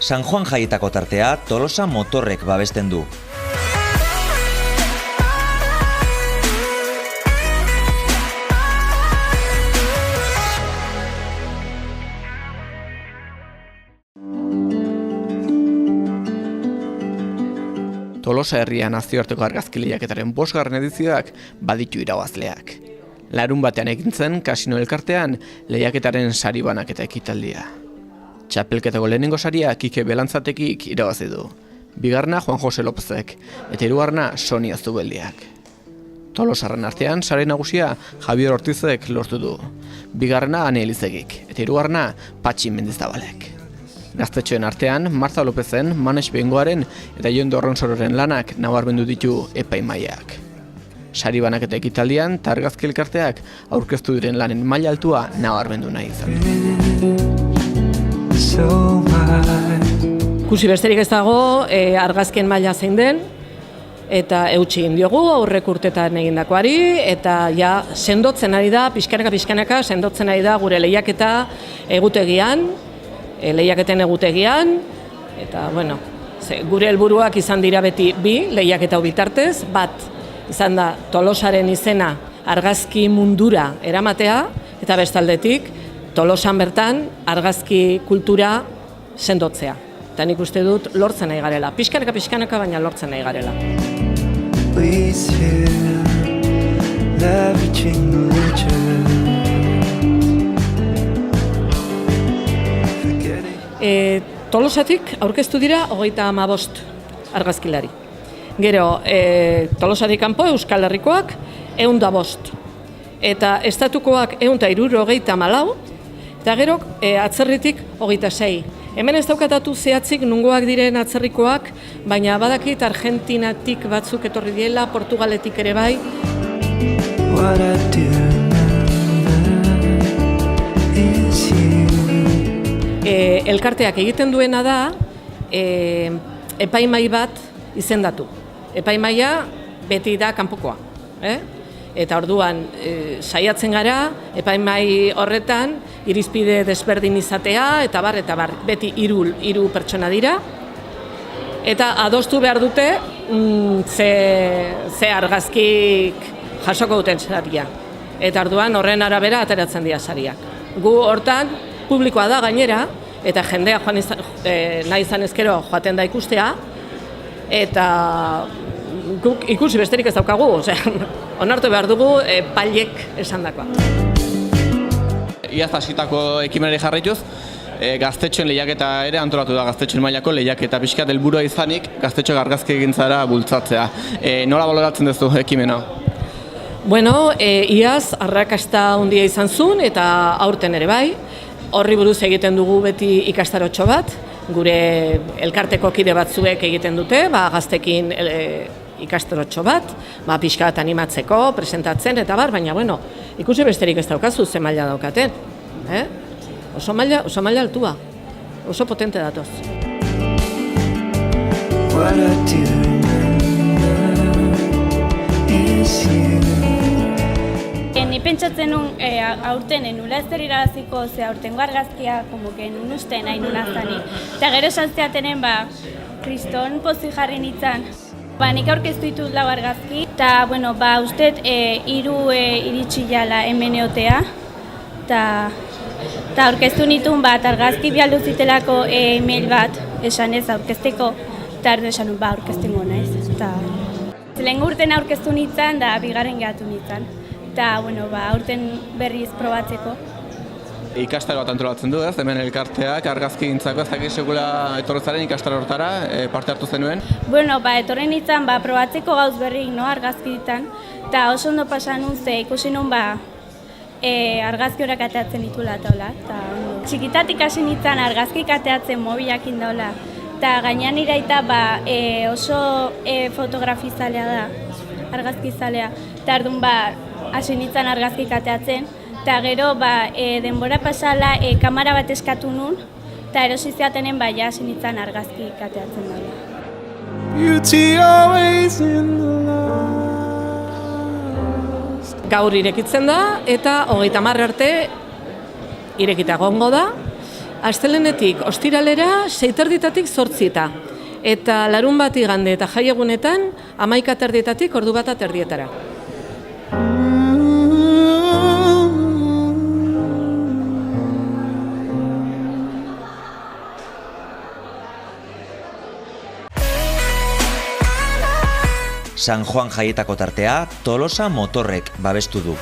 San Juan jaietako tartea Tolosa Motorrek babesten du. Tolosa herria nazioarteko argazki lehiaketaren 5. edizioak baditu irabazleak. Larun batean egin zen kasino elkartean lehiaketaren sari banaketa ekitaldia. Txapelketako lehenengo saria Kike Belantzatekik irabazi du. Bigarna Juan Jose Lopezek eta hirugarna Sonia Zubeldiak. Tolosarren artean sare nagusia Javier Ortizek lortu du. Bigarna Ane Elizegik eta hirugarna Patxi Mendizabalek. Gaztetxoen artean, Marta Lopezen, Manes Bengoaren eta Jon Dorronsororen lanak nabarmendu ditu epaimaiak. Sari banaketa ekitaldian, argazki elkarteak aurkeztu diren lanen maila altua nabarmendu nahi izan. Ikusi besterik ez dago, argazkien maila zein den, eta eutsi egin diogu aurrek urtetan egindakoari, eta ja sendotzen ari da, pixkanaka sendotzen ari da gure lehiaketa egutegian, lehiaketen egutegian, eta bueno, gure helburuak izan dira beti bi lehiaketa bitartez, bat izan da Tolosaren izena argazki mundura eramatea, eta bestaldetik Tolosan bertan argazki kultura sendotzea. Eta nik uste dut lortzen nahi garela, pixkanaka baina lortzen nahi garela. Tolosatik aurkeztu dira 35 argazkilari. Gero, Tolosatik kanpo Euskal Herrikoak 105. Eta estatukoak 174, eta gero atzerritik 26. Hemen ez daukatatu zehatzik nungoak diren atzerrikoak, baina badakit Argentinatik batzuk etorri diela, Portugaletik ere bai. Elkarteak egiten duena da epaimai bat izendatu. Epaimaia beti da kanpokoa. Eta orduan saiatzen gara, epaimai horretan irizpide desberdin izatea, eta bar, beti hiru pertsona dira. Eta adostu behar dute ze argazkik jasoko duten saria. Eta orduan horren arabera ateratzen dira sariak. Gu hortan publikoa da gainera, eta jendea nahi izan ezkero joaten da ikustea, eta guk ikusi besterik ez daukagu, onartu behar dugu pailek esandakoa. Iaz hasitako ekimenari jarraituz, gaztetxoen lehiaketa ere antolatu da, gaztetxoen mailako lehiaketa pixkat helburua izanik gaztetxoak argazki egintzara bultzatzea. Nola baloratzen duzu ekimena? Bueno, iaz arrakasta handia izan zuen eta aurten ere bai. Horri buruz egiten dugu beti ikastarotxo bat, gure elkarteko kide batzuek egiten dute, gaztekin ikastarotxo bat, pixka bat animatzeko, presentatzen eta bar, baina bueno, ikusi besterik ez daukazu ze maila daukaten. Oso maila altua, oso potente datoz. Ni pentsatzen nun aurten nula ez zer irabaziko, ze aurtengo argazkia nun uste nahi nuna zanik. Eta gero esan zeatenen, kriston pozik jarri nintzen. Nik aurkeztu ditut 4 argazki, eta usteet 3 iritsi jala hemen eotea. Eta aurkeztu nituen argazki bialdu zitelako e-mail bat, esan ez aurkezteko, eta esan aurkeztengo naiz. Lehen urten aurkeztu nintzen, da bigarren gehatu nintzen. Eta, aurten berriz probatzeko. Ikastaro bat antolatzen du, hemen elkarteak argazki gintzako, ez dakit sekula etorrezaren ikastaro hortara, parte hartu zenuen? Etorri nintzen, probatzeko gauz berrik, argazki ditan. Eta oso ondo pasan nun, ze ikusi nun, argazki horak ateatzen ditula eta hola. Txikitatik hasi nintzen argazki ateatzen mobilakin daula. Eta gainean iraita oso fotografizalea da, argazkizalea. Eta ardun hasi nintzen argazki ateatzen. Eta gero denbora pasala kamera bat eskatu nun, eta erosi zeatenen hasi nintzen argazki ateatzen daula. Gaur irekitzen da eta 30 arte irekita egongo da. Astelehenetik ostiralera 6:30 8:00 eta larunbat igande eta jaiegunetan 11:30 ordu 1:30. San Juan jaietako tartea Tolosa Motorrek babestu du.